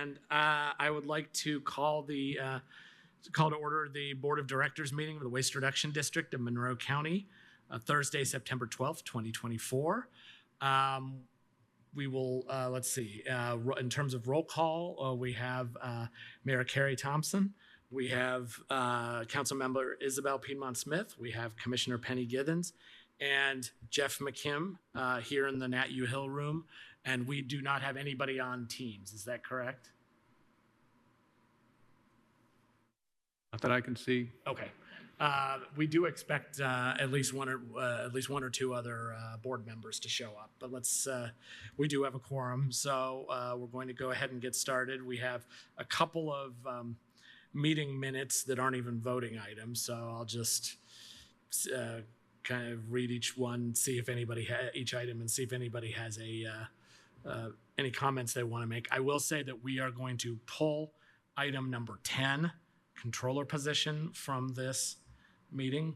and I would like to call to order the Board of Directors meeting of the Waste Reduction District of Monroe County, Thursday, September 12th, 2024. We will, let's see, in terms of roll call, we have Mayor Carrie Thompson, we have Councilmember Isabel Piedmont Smith, we have Commissioner Penny Githens, and Jeff McKim here in the Nat U Hill room, and we do not have anybody on Teams. Is that correct? Not that I can see. Okay. We do expect at least one or two other board members to show up, but we do have a quorum, so we're going to go ahead and get started. We have a couple of meeting minutes that aren't even voting items, so I'll just kind of read each one, see if anybody each item, and see if anybody has any comments they want to make. I will say that we are going to pull item number 10, controller position, from this meeting.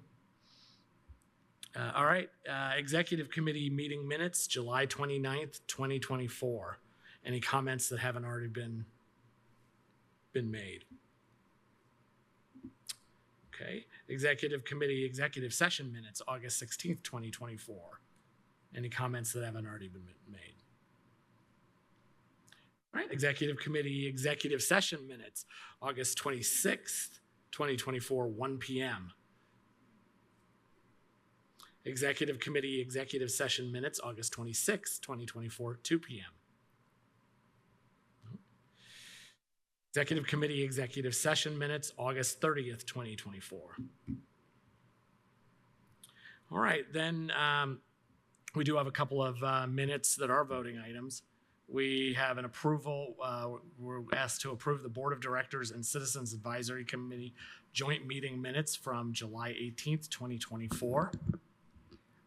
All right, Executive Committee meeting minutes, July 29th, 2024. Any comments that haven't already been made? Okay, Executive Committee executive session minutes, August 16th, 2024. Any comments that haven't already been made? All right, Executive Committee executive session minutes, August 26th, 2024, 1 p.m. Executive Committee executive session minutes, August 26th, 2024, 2 p.m. Executive Committee executive session minutes, August 30th, 2024. All right, then we do have a couple of minutes that are voting items. We have an approval. We're asked to approve the Board of Directors and Citizens Advisory Committee joint meeting minutes from July 18th, 2024.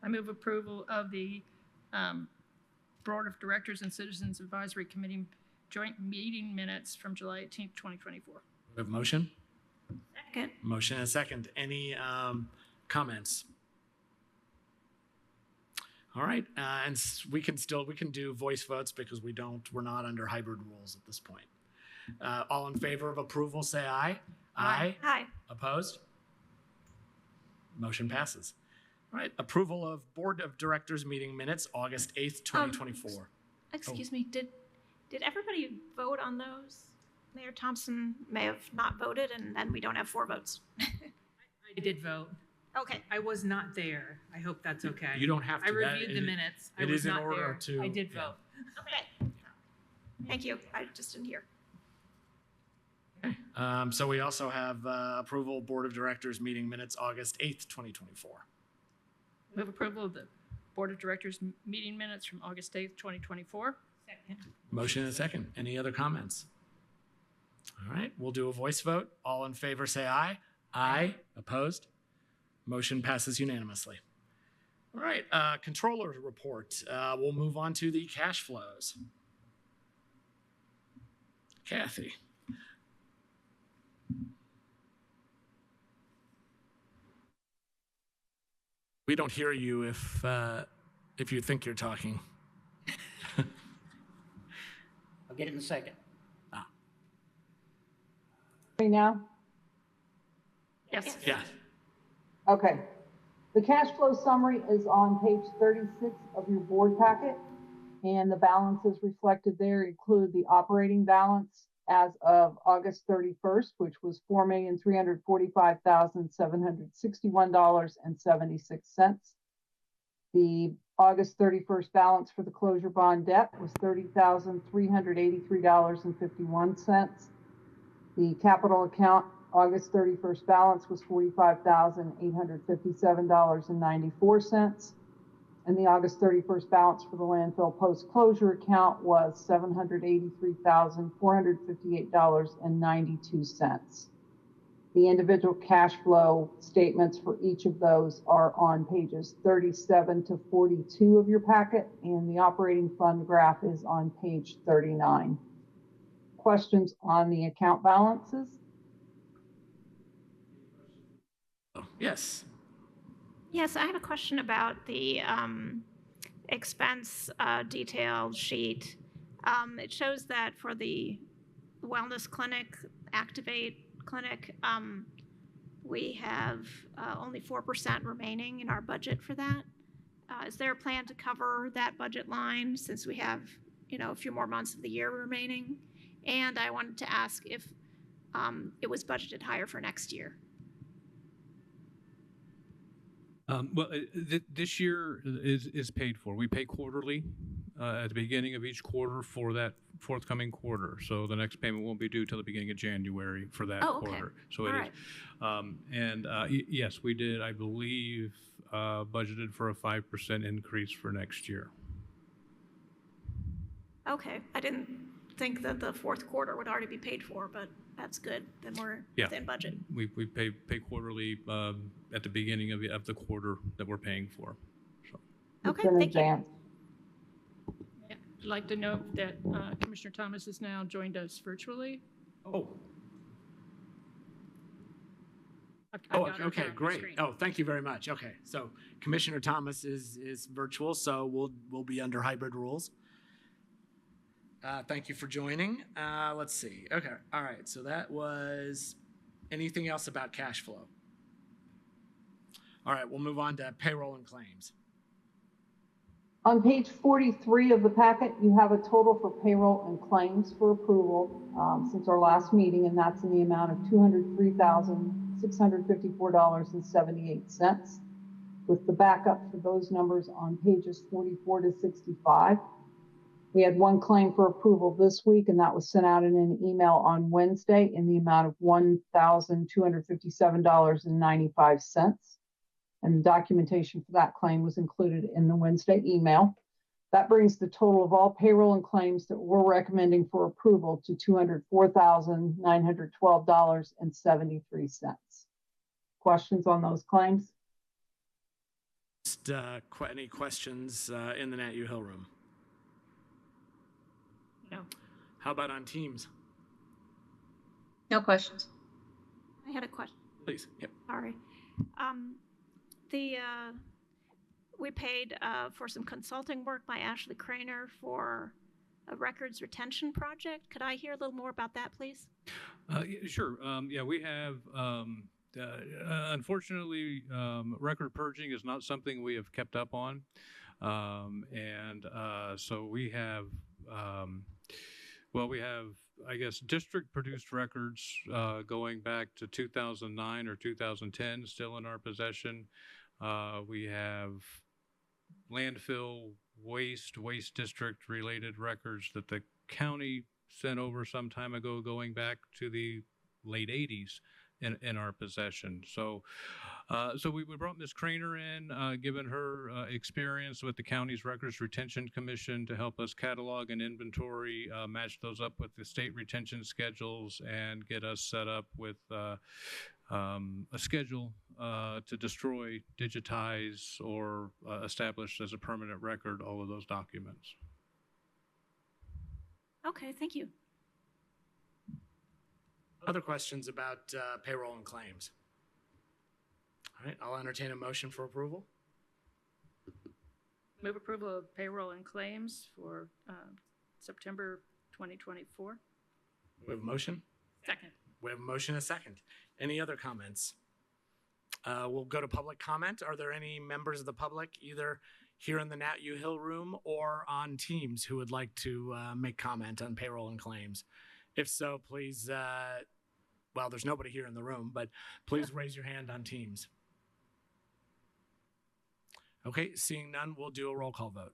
I move approval of the Board of Directors and Citizens Advisory Committee joint meeting minutes from July 18th, 2024. We have a motion? Second. Motion and a second. Any comments? All right, and we can do voice votes because we're not under hybrid rules at this point. All in favor of approval, say aye. Aye. Aye. Opposed? Motion passes. All right, approval of Board of Directors meeting minutes, August 8th, 2024. Excuse me, did everybody vote on those? Mayor Thompson may have not voted, and then we don't have 4 votes. I did vote. Okay. I was not there. I hope that's okay. You don't have to. I reviewed the minutes. I was not there. I did vote. Okay. Thank you. I just didn't hear. Okay. So we also have approval Board of Directors meeting minutes, August 8th, 2024. Move approval of the Board of Directors meeting minutes from August 8th, 2024. Second. Motion and a second. Any other comments? All right, we'll do a voice vote. All in favor, say aye. Aye. Opposed? Motion passes unanimously. All right, controller's report. We'll move on to the cash flows. Kathy. We don't hear you if you think you're talking. I'll get it in a second. Me now? Yes. Yeah. Okay. The cash flow summary is on page 36 of your board packet, and the balances reflected there include the operating balance as of August 31st, which was $4,345,761.76. The August 31st balance for the closure bond debt was $30,383.51. The capital account August 31st balance was $45,857.94. And the August 31st balance for the landfill post-closure account was $783,458.92. The individual cash flow statements for each of those are on pages 37 to 42 of your packet, and the operating fund graph is on page 39. Questions on the account balances? Yes. Yes, I have a question about the expense detail sheet. It shows that for the wellness clinic, Activate Clinic, we have only 4% remaining in our budget for that. Is there a plan to cover that budget line since we have, a few more months of the year remaining? And I wanted to ask if it was budgeted higher for next year. This year is paid for. We pay quarterly at the beginning of each quarter for that forthcoming quarter. So the next payment won't be due till the beginning of January for that Oh, okay. quarter. So All it is. Yes, we did, I believe, budgeted for a 5% increase for next year. Okay, I didn't think that the fourth quarter would already be paid for, but that's good. Then we're within budget. We pay quarterly at the beginning of the quarter that we're paying for. So. Okay, It's in thank you. advance. Yeah, I'd like to note that Commissioner Thomas has now joined us virtually. Oh, I've got her here okay, on the great. screen. Oh, thank you very much. Okay, so Commissioner Thomas is virtual, so we'll be under hybrid rules. Thank you for joining. Let's see. Okay, all right. So that was anything else about cash flow? All right, we'll move on to payroll and claims. On page 43 of the packet, you have a total for payroll and claims for approval since our last meeting, and that's in the amount of $203,654.78, with the backup for those numbers on pages 44 to 65. We had one claim for approval this week, and that was sent out in an email on Wednesday in the amount of $1,257.95. And the documentation for that claim was included in the Wednesday email. That brings the total of all payroll and claims that we're recommending for approval to $204,912.73. Questions on those claims? Just any questions in the Nat U Hill room? No. How about on Teams? No questions. I had a question. Please. Yep. Sorry. We paid for some consulting work by Ashley Craner for a records retention project. Could I hear a little more about that, please? Sure. We have, unfortunately, record purging is not something we have kept up on. So we have, we have, I guess, district produced records going back to 2009 or 2010 still in our possession. We have landfill waste district related records that the county sent over some time ago going back to the late 80s in our possession. So we brought Ms. Craner in, given her experience with the county's Records Retention Commission to help us catalog and inventory, match those up with the state retention schedules, and get us set up with a schedule to destroy, digitize, or establish as a permanent record all of those documents. Okay, thank you. Other questions about payroll and claims? All right, I'll entertain a motion for approval. Move approval of payroll and claims for September 2024. We have a motion? Second. We have a motion and a second. Any other comments? We'll go to public comment. Are there any members of the public, either here in the Nat U Hill room or on Teams, who would like to make comment on payroll and claims? If so, please, there's nobody here in the room, but please raise your hand on Teams. Okay, seeing none, we'll do a roll call vote.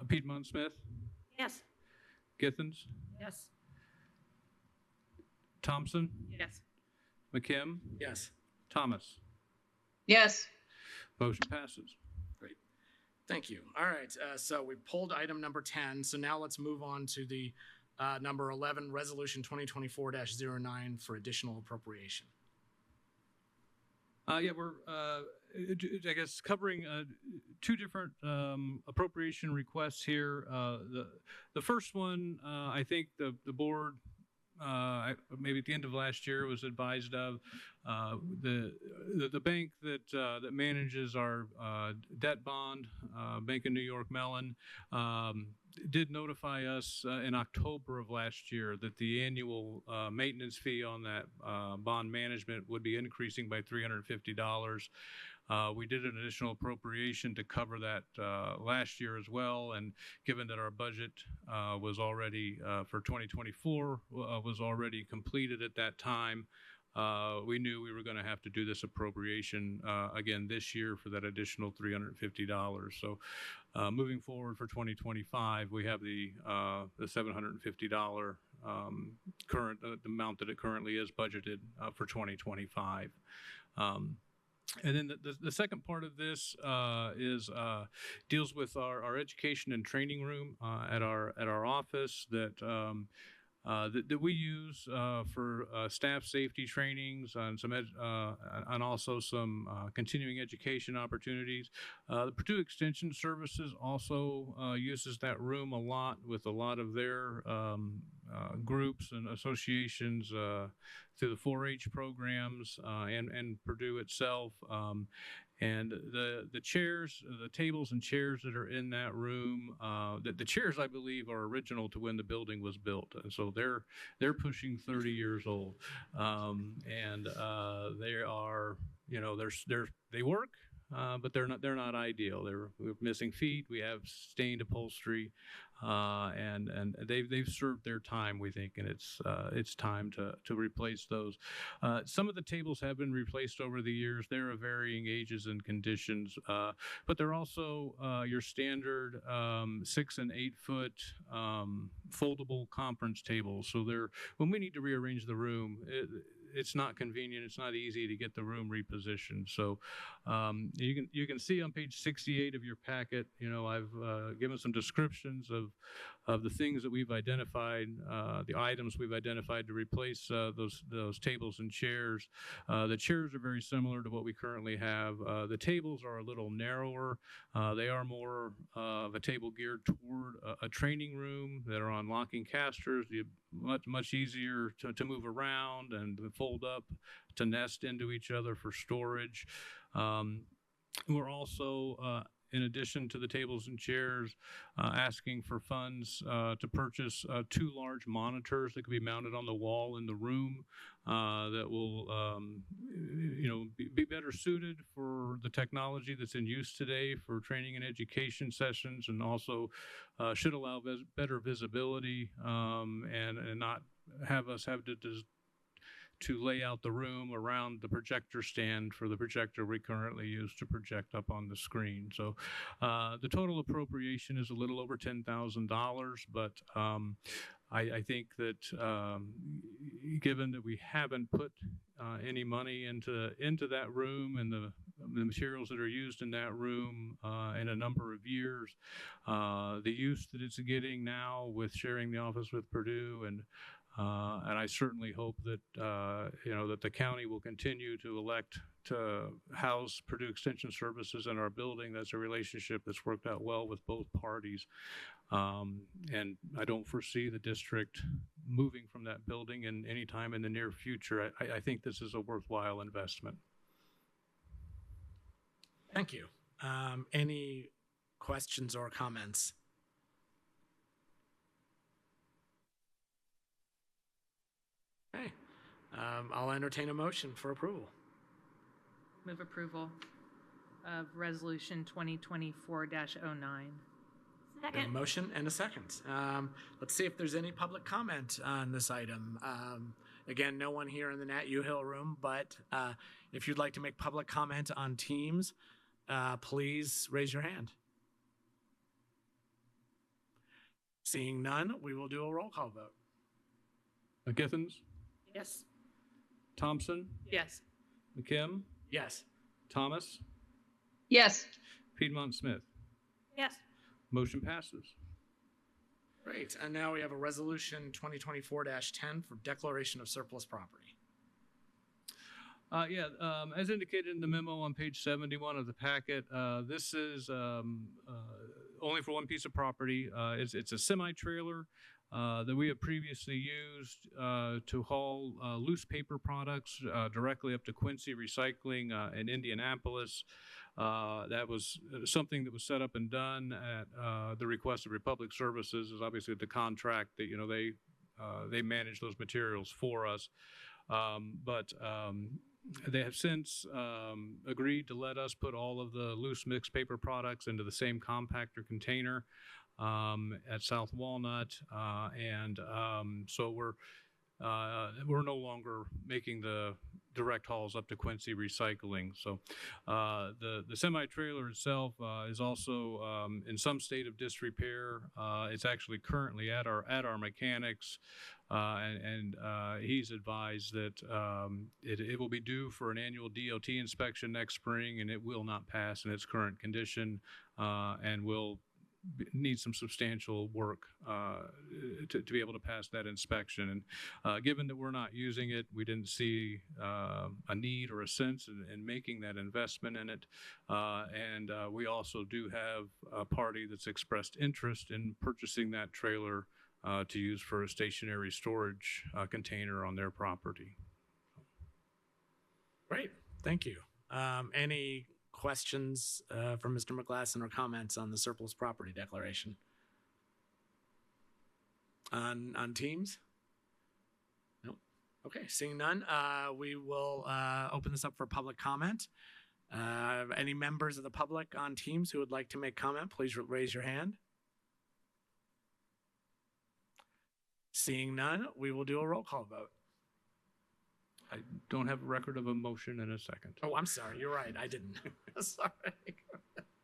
Piedmont Smith, Yes. Githens, Yes. Thompson, Yes. McKim, Yes. Thomas. Yes. Motion passes. Great. Thank you. All right, so we pulled item number 10. So now let's move on to the number 11, Resolution 2024-09 for additional appropriation. We're, I guess, covering two different appropriation requests here. The first one, I think the board, maybe at the end of last year, was advised of. The bank that manages our debt bond, Bank of New York Mellon, did notify us in October of last year that the annual maintenance fee on that bond management would be increasing by $350. We did an additional appropriation to cover that last year as well, and given that our budget was already for 2024 was already completed at that time, we knew we were going to have to do this appropriation again this year for that additional $350. So moving forward for 2025, we have the $750 current amount that it currently is budgeted for 2025. And then the second part of this is deals with our education and training room at our office that we use for staff safety trainings and and also some continuing education opportunities. The Purdue Extension Services also uses that room a lot with a lot of their groups and associations through the 4-H programs and Purdue itself. And the chairs, the tables and chairs that are in that room, the chairs, I believe, are original to when the building was built, and so they're pushing 30 years old, and they are, you know, they work, but they're not ideal. We're missing feet. We have stained upholstery, and they've served their time, we think, and it's time to replace those. Some of the tables have been replaced over the years. They're of varying ages and conditions, but they're also your standard 6 and 8 foot foldable conference tables. So when we need to rearrange the room, it's not convenient. It's not easy to get the room repositioned. So you can see on page 68 of your packet, you know, I've given some descriptions of the things that we've identified, the items we've identified to replace those tables and chairs. The chairs are very similar to what we currently have. The tables are a little narrower. They are more of a table geared toward a training room that are on locking casters. Much easier to move around and fold up to nest into each other for storage. We're also, in addition to the tables and chairs, asking for funds to purchase 2 large monitors that could be mounted on the wall in the room that will, you know, be better suited for the technology that's in use today for training and education sessions, and also should allow better visibility and not have us have to lay out the room around the projector stand for the projector we currently use to project up on the screen. So the total appropriation is a little over $10,000, but I think that given that we haven't put any money into that room and the materials that are used in that room in a number of years, the use that it's getting now with sharing the office with Purdue, and I certainly hope that you know, that the county will continue to elect to house Purdue Extension Services in our building. That's a relationship that's worked out well with both parties, and I don't foresee the district moving from that building in any time in the near future. I think this is a worthwhile investment. Thank you. Any questions or comments? Okay. I'll entertain a motion for approval. Move approval of resolution 2024-09. A Second. motion and a second. Let's see if there's any public comment on this item. Again, no one here in the Nat U Hill room, but if you'd like to make public comment on Teams, please raise your hand. Seeing none, we will do a roll call vote. Githens, Yes. Thompson, Yes. McKim, Yes. Thomas, Yes. Piedmont Smith. Yes. Motion passes. Great. And now we have a resolution 2024-10 for declaration of surplus property. As indicated in the memo on page 71 of the packet, this is only for one piece of property. It's a semi-trailer that we have previously used to haul loose paper products directly up to Quincy Recycling in Indianapolis. That was something that was set up and done at the request of Republic Services. Is obviously the contract that they manage those materials for us, but they have since agreed to let us put all of the loose mixed paper products into the same compactor container at South Walnut, and so we're no longer making the direct hauls up to Quincy Recycling. So the semi trailer itself is also in some state of disrepair. It's actually currently at our mechanics, and he's advised that it will be due for an annual DOT inspection next spring, and it will not pass in its current condition, and will need some substantial work to be able to pass that inspection. And given that we're not using it, we didn't see a need or a sense in making that investment in it. And we also do have a party that's expressed interest in purchasing that trailer to use for a stationary storage container on their property. Great, thank you. Any questions from Mr. McGlasson or comments on the surplus property declaration? On teams? Nope. Okay, seeing none, we will open this up for public comment. Any members of the public on teams who would like to make comment, please raise your hand. Seeing none, we will do a roll call vote. I don't have a record of a motion in a second. Oh, I'm sorry. You're right. I didn't. Sorry.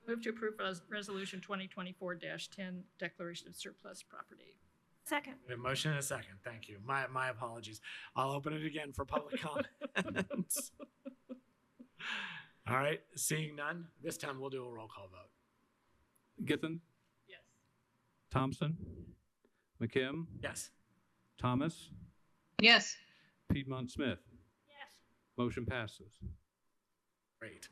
Move to approve Resolution 2024-10, Declaration of Surplus Property. Second. We have a motion and a second. Thank you. My apologies. I'll open it again for public comment. All right. Seeing none, this time we'll do a roll call vote. Githen? Yes. Thompson? McKim? Yes. Thomas? Yes. Piedmont Smith? Yes. Motion passes. Great.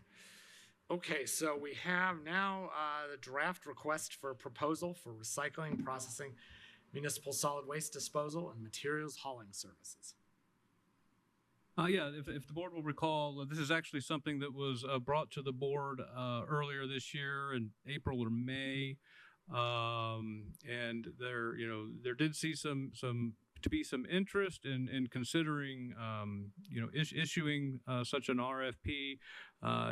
Okay, so we have now the draft request for proposal for recycling, processing, municipal solid waste disposal, and materials hauling services. Yeah, if the board will recall, this is actually something that was brought to the board earlier this year in April or May, and there did see some interest in considering issuing such an RFP.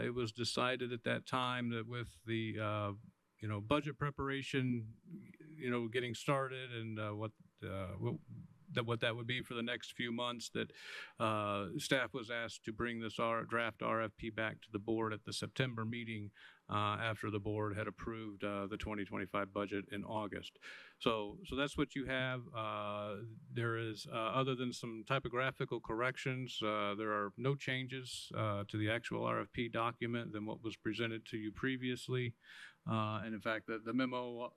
It was decided at that time that with the budget preparation getting started and what that would be for the next few months, that staff was asked to bring this draft RFP back to the board at the September meeting after the board had approved the 2025 budget in August. So that's what you have. There is, other than some typographical corrections, there are no changes to the actual RFP document than what was presented to you previously. And in fact, the memo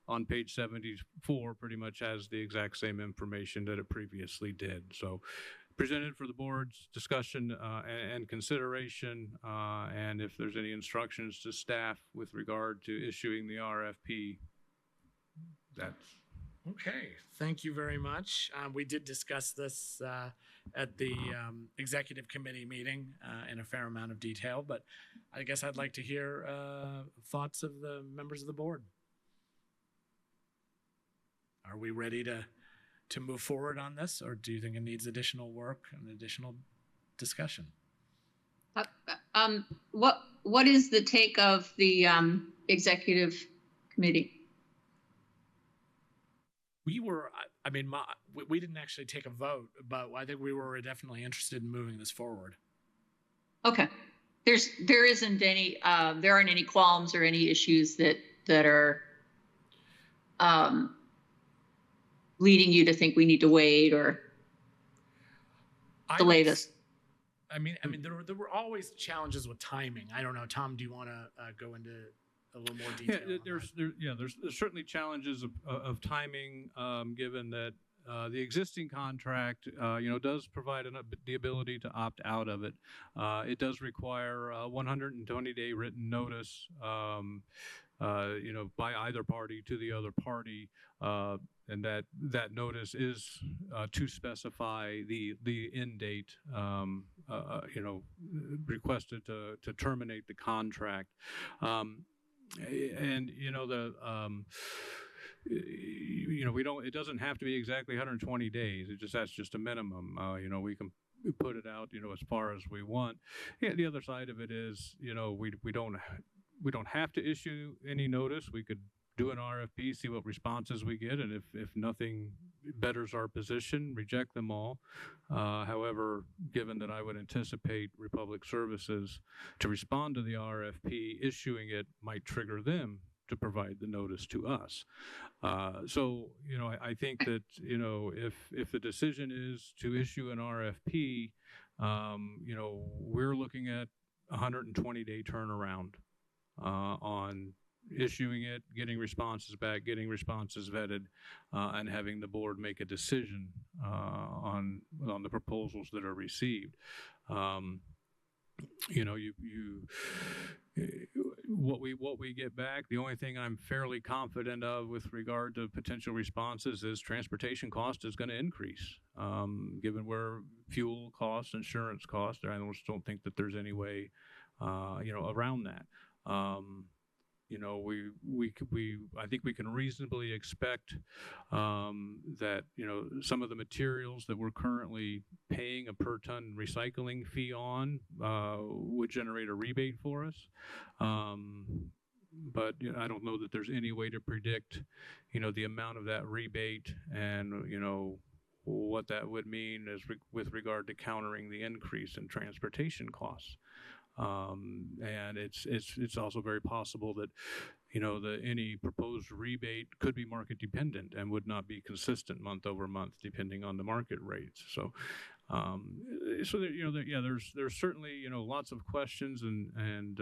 on page 74 pretty much has the exact same information that it previously did. So presented for the board's discussion and consideration, and if there's any instructions to staff with regard to issuing the RFP, that's... Okay, thank you very much. We did discuss this at the executive committee meeting in a fair amount of detail, but I guess I'd like to hear thoughts of the members of the board. Are we ready to move forward on this, or do you think it needs additional work and additional discussion? What is the take of the executive committee? We were, I mean, we didn't actually take a vote, but I think we were definitely interested in moving this forward. Okay. There isn't any, there aren't any qualms or any issues that are leading you to think we need to wait or delay this? I mean, there were always challenges with timing. I don't know, Tom, do you want to go into a little more detail? Yeah, there's certainly challenges of timing, given that the existing contract, does provide the ability to opt out of it. It does require a 120-day written notice. by either party to the other party, and that notice is to specify the end date, requested to terminate the contract. And we don't. It doesn't have to be exactly 120 days. That's just a minimum. We can put it out, as far as we want. Yeah, the other side of it is, we don't have to issue any notice. We could do an RFP, see what responses we get, and if nothing betters our position, reject them all. However, given that I would anticipate Republic Services to respond to the RFP, issuing it might trigger them to provide the notice to us. So, I think that, if the decision is to issue an RFP, we're looking at a 120-day turnaround on issuing it, getting responses back, getting responses vetted, and having the board make a decision on the proposals that are received. What we get back, the only thing I'm fairly confident of with regard to potential responses is transportation cost is going to increase, given where fuel costs, insurance costs. I just don't think that there's any way, around that. I think we can reasonably expect that, some of the materials that we're currently paying a per ton recycling fee on would generate a rebate for us. But I don't know that there's any way to predict, the amount of that rebate and, what that would mean with regard to countering the increase in transportation costs. And it's also very possible that, any proposed rebate could be market dependent and would not be consistent month over month, depending on the market rates. So, there's certainly, lots of questions and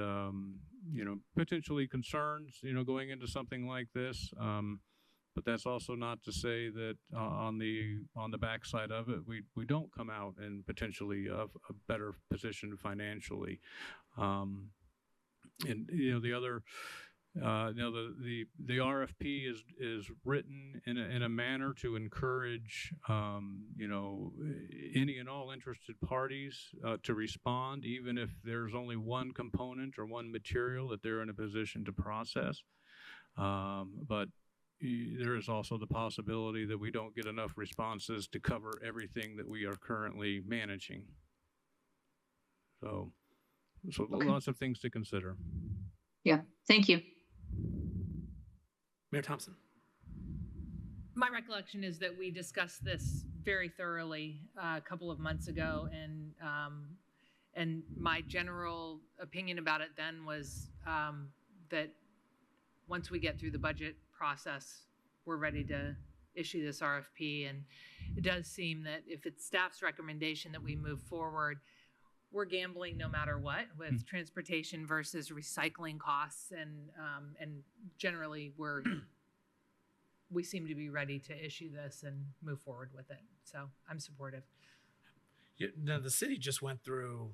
potentially concerns, going into something like this. But that's also not to say that on the backside of it, we don't come out in potentially a better position financially. And the other, the RFP is written in a manner to encourage any and all interested parties to respond, even if there's only one component or one material that they're in a position to process. But there is also the possibility that we don't get enough responses to cover everything that we are currently managing. So Okay. Lots of things to consider. Yeah, thank you. Mayor Thompson. My recollection is that we discussed this very thoroughly a couple of months ago, and my general opinion about it then was that once we get through the budget process, we're ready to issue this RFP. And it does seem that if it's staff's recommendation that we move forward, we're gambling no matter what with transportation versus recycling costs, and generally we seem to be ready to issue this and move forward with it. So I'm supportive. Now, the city just went through,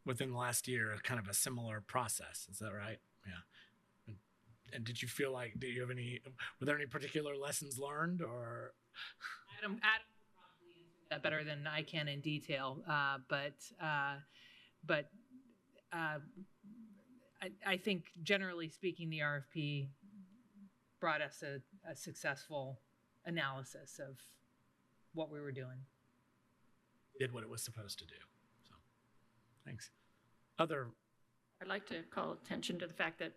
within the last year, kind of a similar process. Is that right? Yeah. And did you feel like, were there any particular lessons learned, or? Adam will probably answer that better than I can in detail, but I think generally speaking, the RFP brought us a successful analysis of what we were doing. Did what it was supposed to do. So, thanks. I'd like to call attention to the fact that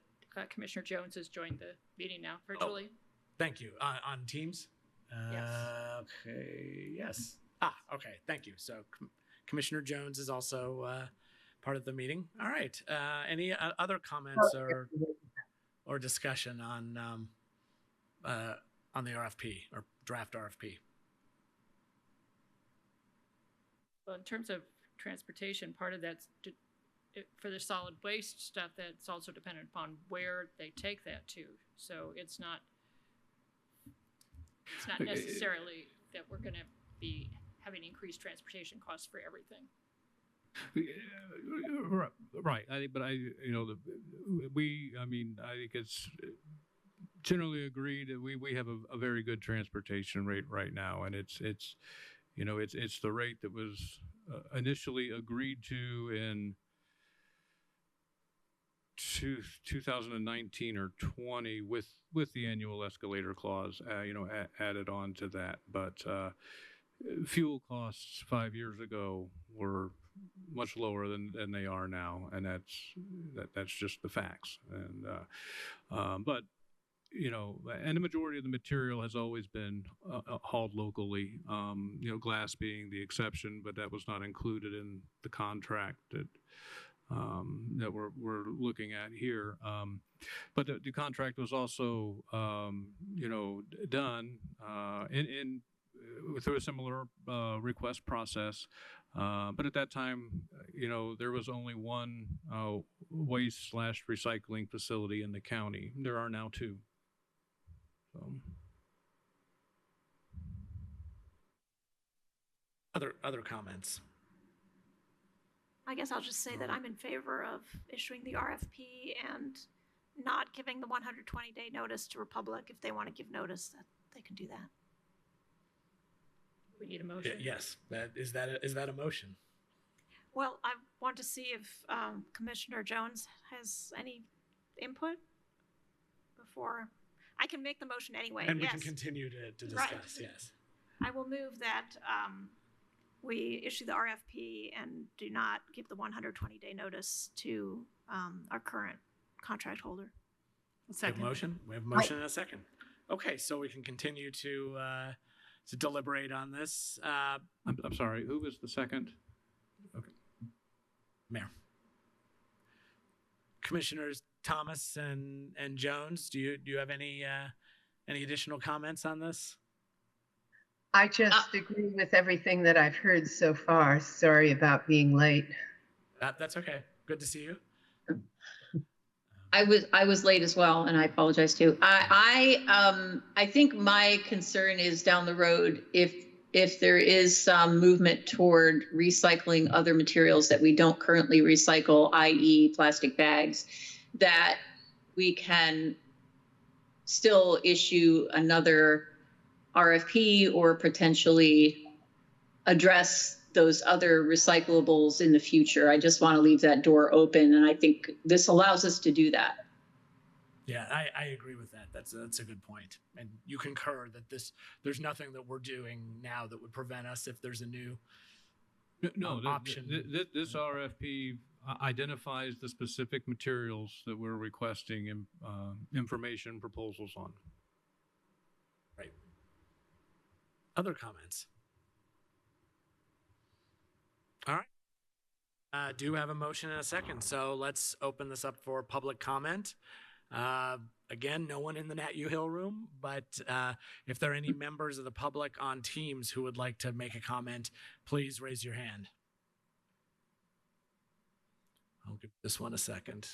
Commissioner Jones has joined the meeting now virtually. Thank you. On Teams? Yes. Okay. Yes. Okay. Thank you. So Commissioner Jones is also part of the meeting. All right. Any other comments or discussion on the RFP or draft RFP? Well, in terms of transportation, part of that's for the solid waste stuff, that's also dependent upon where they take that to. So it's not necessarily that we're going to be having increased transportation costs for everything. Right. I think it's generally agreed that we have a very good transportation rate right now, and it's the rate that was initially agreed to in 2019 or 20 with the annual escalator clause, added on to that. But fuel costs 5 years ago were much lower than they are now, and that's just the facts. And but and the majority of the material has always been hauled locally. Glass being the exception, but that was not included in the contract that we're looking at here. But the contract was also, done in through a similar request process. But at that time, there was only one waste/recycling facility in the county. There are now two. So. Other comments? I guess I'll just say that I'm in favor of issuing the RFP and not giving the 120-day notice to Republic. If they want to give notice, that they can do that. We need a motion. Yes. Is that a motion? Well, I want to see if Commissioner Jones has any input before. I can make the motion anyway. And we yes. can continue to discuss, Right. yes. I will move that we issue the RFP and do not give the 120-day notice to our current contract holder. We have a motion. We have a motion and a second. Okay, so we can continue to deliberate on this. I'm sorry. Who was the second? Okay. Mayor. Commissioners Thomas and Jones, do you have any additional comments on this? I just agree with everything that I've heard so far. Sorry about being late. That's okay. Good to see you. I was late as well, and I apologize too. I think my concern is down the road if there is some movement toward recycling other materials that we don't currently recycle, i.e. plastic bags, that we can still issue another RFP or potentially address those other recyclables in the future. I just want to leave that door open, and I think this allows us to do that. Yeah, I agree with that. That's a good point. And you concur that there's nothing that we're doing now that would prevent us if there's a new option. This RFP identifies the specific materials that we're requesting information proposals on. Right. Other comments? All right. Do have a motion and a second, so let's open this up for public comment. Again, no one in the Nat U Hill room, but if there are any members of the public on Teams who would like to make a comment, please raise your hand. I'll give this one a second.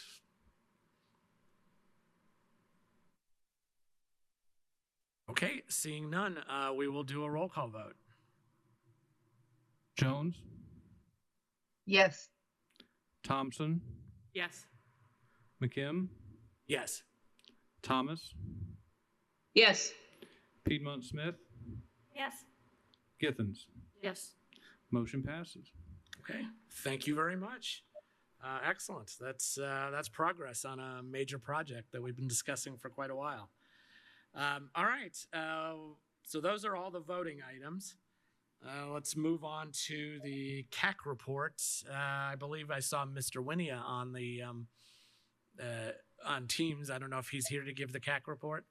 Okay, seeing none, we will do a roll call vote. Jones? Yes. Thompson? Yes. McKim? Yes. Thomas? Yes. Piedmont Smith? Yes. Githens? Yes. Motion passes. Okay, thank you very much. Excellent. That's progress on a major project that we've been discussing for quite a while. All right, so those are all the voting items. Let's move on to the CAC report. I believe I saw Mr. Winia on the on Teams. I don't know if he's here to give the CAC report.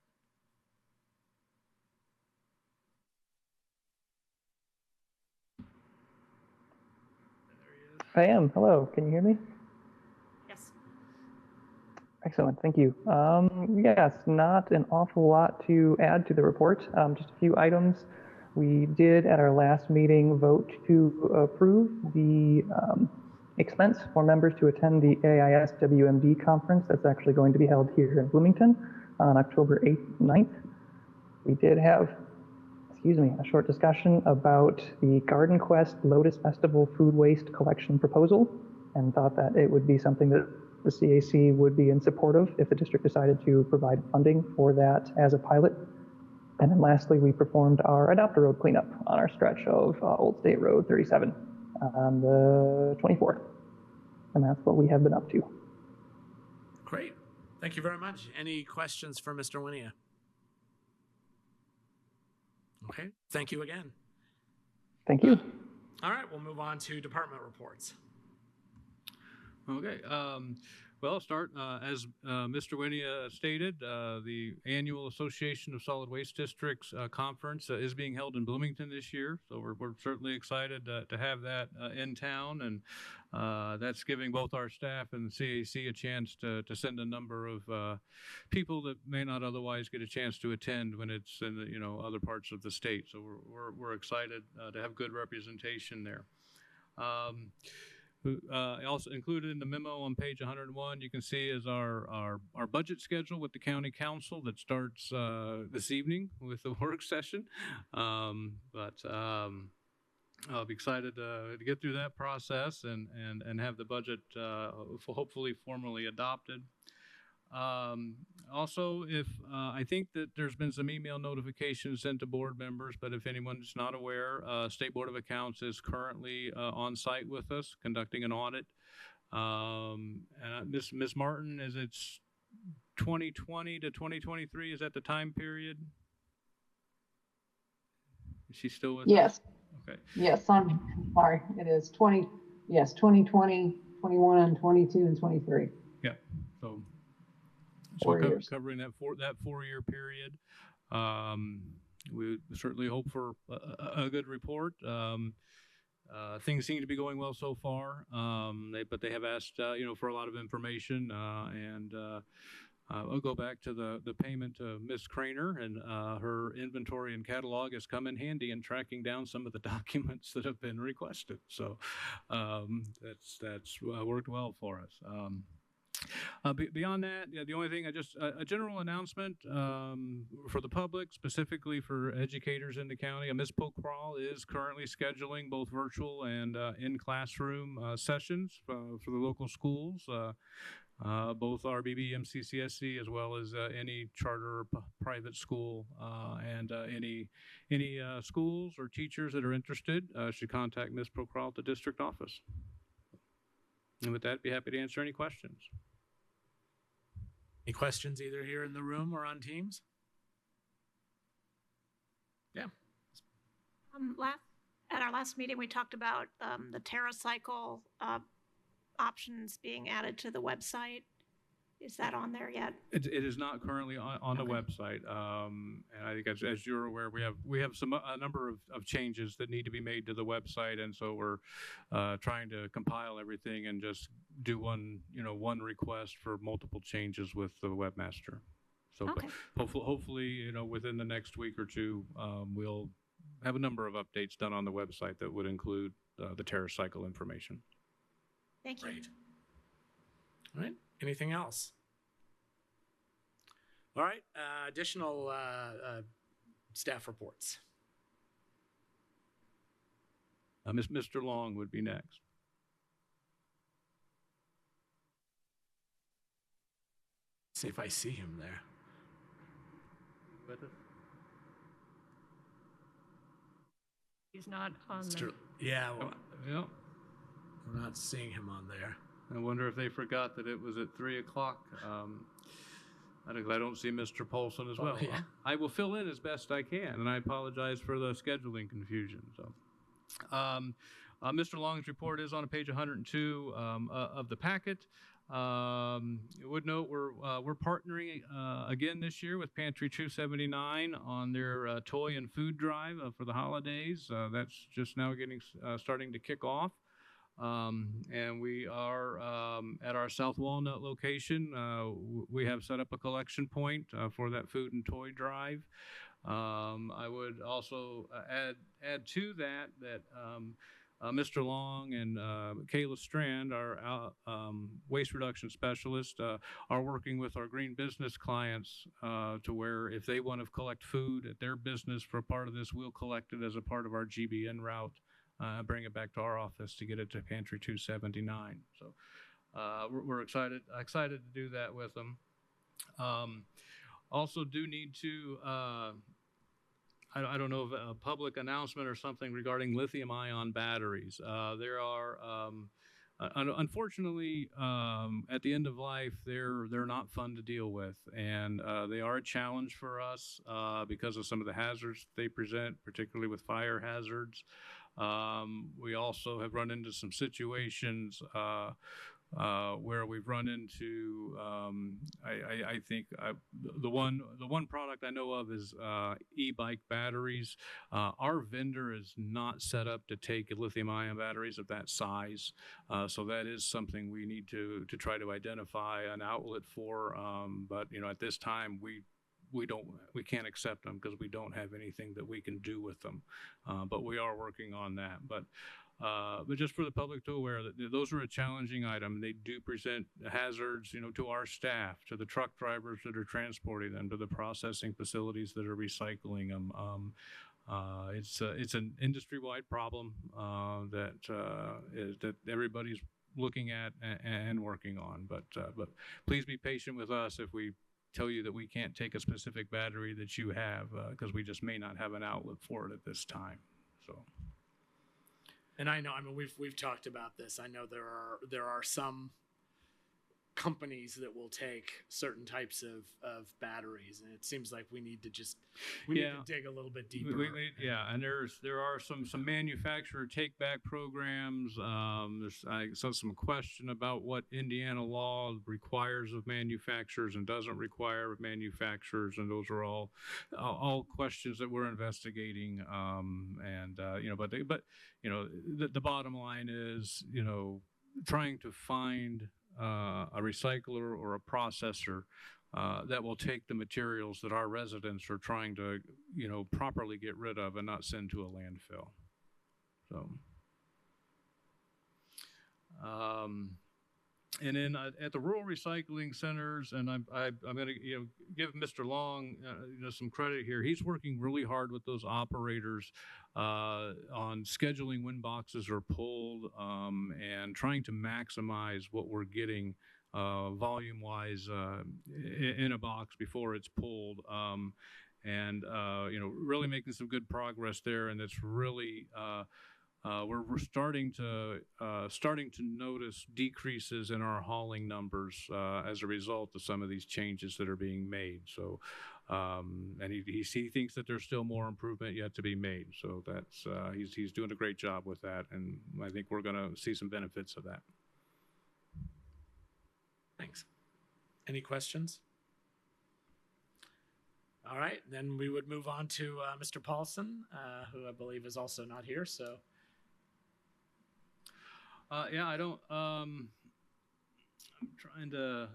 I am. Hello. Can you hear me? Yes. Excellent. Thank you. Yes, not an awful lot to add to the report. Just a few items. We did at our last meeting vote to approve the expense for members to attend the AIS WMD conference that's actually going to be held here in Bloomington on October 8th, 9th. We did have, a short discussion about the Garden Quest Lotus Festival food waste collection proposal, and thought that it would be something that The CAC would be in support of if the district decided to provide funding for that as a pilot. And then lastly, we performed our adopter road cleanup on our stretch of Old State Road 37 on the 24th. And that's what we have been up to. Great. Thank you very much. Any questions for Mr. Winia? Okay. Thank you again. Thank you. All right. We'll move on to department reports. Okay. Well, I'll start. As Mr. Winia stated, the annual Association of Solid Waste Districts conference is being held in Bloomington this year. So we're certainly excited to have that in town. And that's giving both our staff and the CAC a chance to send a number of people that may not otherwise get a chance to attend when it's in the, other parts of the state. So we're excited to have good representation there. Also included in the memo on page 101, you can see is our budget schedule with the county council that starts this evening with the work session. I'll be excited to get through that process and have the budget hopefully formally adopted. Also, if I think that there's been some email notifications sent to board members, but if anyone's not aware, State Board of Accounts is currently on site with us conducting an audit. And Ms. Martin, is it 2020 to 2023? Is that the time period? Is she still with Yes. us? Okay. Yes, I'm sorry. It is 2020, 21, and 22, and 23. Yeah. So 4 years. Covering that 4-year period. We certainly hope for a good report. Things seem to be going well so far, but they have asked, for a lot of information, and I'll go back to the payment to Ms. Craner, and her inventory and catalog has come in handy in tracking down some of the documents that have been requested. So that's worked well for us. Beyond that, the only thing a general announcement for the public, specifically for educators in the county. Ms. Pokral is currently scheduling both virtual and in-classroom sessions for the local schools, both RBB, MCCSC, as well as any charter private school, and any schools or teachers that are interested should contact Ms. Pokral at the district office. And with that, I'd be happy to answer any questions. Any questions either here in the room or on Teams? Yeah. At our last meeting, we talked about the TerraCycle options being added to the website. Is that on there yet? It is not currently on the website, and I think as you're aware, we have a number of changes that need to be made to the website, and so we're trying to compile everything and just do one request for multiple changes with the webmaster. So hopefully within the next week or two, we'll have a number of updates done on the website that would include the TerraCycle information. Thank you. Great. All right. Anything else? All right. Additional staff reports. Mr. Long would be next. See if I see him there. He's not on there. Yeah. Well, Yeah. we're not seeing him on there. I wonder if they forgot that it was at 3 o'clock. I don't see Mr. Polson as well. Yeah. I will fill in as best I can, and I apologize for the scheduling confusion. So, Mr. Long's report is on page 102 of the packet. I would note we're partnering again this year with Pantry 279 on their toy and food drive for the holidays. That's just now starting to kick off. And we are at our South Walnut location. We have set up a collection point for that food and toy drive. I would also add to that Mr. Long and Kayla Strand, our waste reduction specialist, are working with our green business clients to where if they want to collect food at their business for a part of this, we'll collect it as a part of our GBN route. Bring it back to our office to get it to Pantry 279. So we're excited to do that with them. Also do need to, I don't know if a public announcement or something regarding lithium-ion batteries. There are, unfortunately, at the end of life, they're not fun to deal with, and they are a challenge for us because of some of the hazards they present, particularly with fire hazards. We also have run into some situations where we've run into, I think the one product I know of is e-bike batteries. Our vendor is not set up to take lithium-ion batteries of that size, so that is something we need to try to identify an outlet for. But at this time we can't accept them because we don't have anything that we can do with them. But we are working on that. But just for the public to aware that those are a challenging item. They do present hazards, to our staff, to the truck drivers that are transporting them, to the processing facilities that are recycling them. It's an industry-wide problem that everybody's looking at and working on. But please be patient with us if we tell you that we can't take a specific battery that you have because we just may not have an outlet for it at this time. So. And I mean, we've talked about this. I know there are some companies that will take certain types of batteries, and it seems like we need to dig a little bit deeper. And there are some manufacturer take back programs. I saw some question about what Indiana law requires of manufacturers and doesn't require of manufacturers, and those are all questions that we're investigating. The bottom line is, trying to find a recycler or a processor that will take the materials that our residents are trying to, properly get rid of and not send to a landfill. So, and then at the rural recycling centers, and I'm going to give Mr. Long some credit here. He's working really hard with those operators on scheduling when boxes are pulled and trying to maximize what we're getting volume-wise in a box before it's pulled. Really making some good progress there, and it's really we're starting to notice decreases in our hauling numbers as a result of some of these changes that are being made. So, and he thinks that there's still more improvement yet to be made. So that's he's doing a great job with that, and I think we're going to see some benefits of that. Thanks. Any questions? All right, then we would move on to Mr. Paulson, who I believe is also not here. So. I don't. I'm trying to.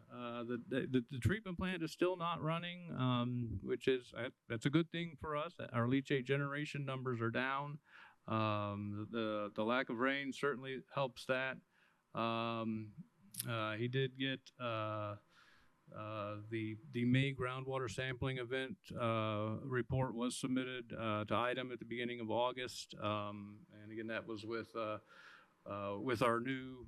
The treatment plant is still not running, which is that's a good thing for us. Our leachate generation numbers are down. The lack of rain certainly helps that. He did get the May groundwater sampling event report was submitted to IDEM at the beginning of August, and again that was with our new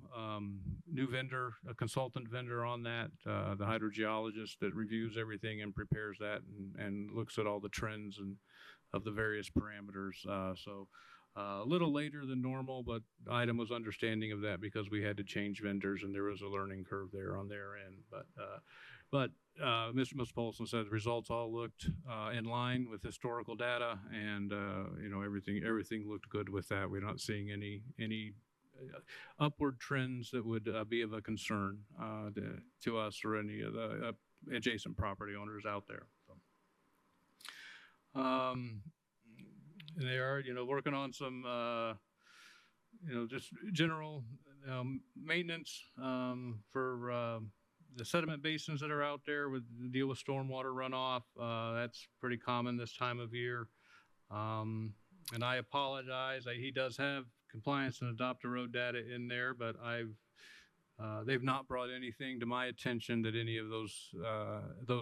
vendor, a consultant vendor on that, the hydrogeologist that reviews everything and prepares that and looks at all the trends and of the various parameters. So a little later than normal, but IDEM was understanding of that because we had to change vendors and there was a learning curve there on their end. But Mr. Paulson said the results all looked in line with historical data, and everything looked good with that. We're not seeing any upward trends that would be of a concern to us or any of the adjacent property owners out there. So, they are, working on some, just general maintenance for the sediment basins that are out there with deal with stormwater runoff. That's pretty common this time of year. And I apologize. He does have compliance and adopt a road data in there, but they've not brought anything to my attention that any of those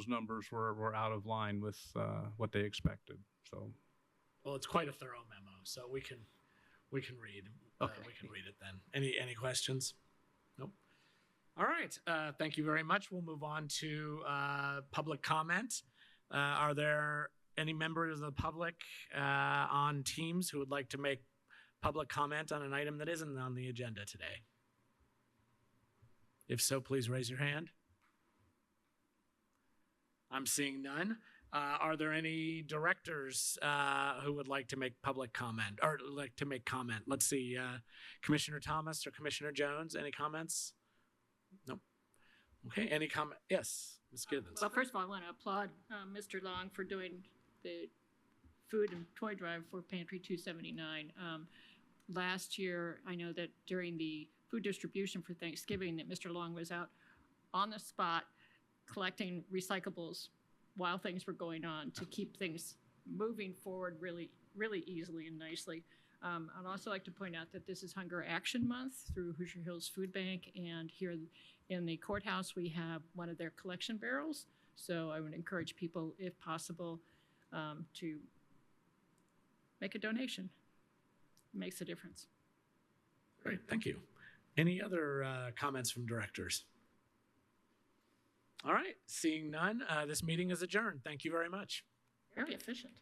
numbers were out of line with what they expected. So, well, it's quite a thorough memo, so we can read. Okay. We can read it then. Any questions? Nope. All right, thank you very much. We'll move on to public comment. Are there any members of the public on Teams who would like to make public comment on an item that isn't on the agenda today? If so, please raise your hand. I'm seeing none. Are there any directors who would like to make public comment or like to make comment? Let's see, Commissioner Thomas or Commissioner Jones, any comments? Nope. Okay, any comment? Yes, Ms. Givens. Well, first of all, I want to applaud Mr. Long for doing the food and toy drive for Pantry 279. Last year, I know that during the food distribution for Thanksgiving that Mr. Long was out on the spot collecting recyclables while things were going on to keep things moving forward really, really easily and nicely. I'd also like to point out that this is Hunger Action Month through Hoosier Hills Food Bank, and here in the courthouse we have one of their collection barrels. So I would encourage people, if possible, to make a donation. It makes a difference. Great, thank you. Any other comments from directors? All right, seeing none, this meeting is adjourned. Thank you very much. Very efficient.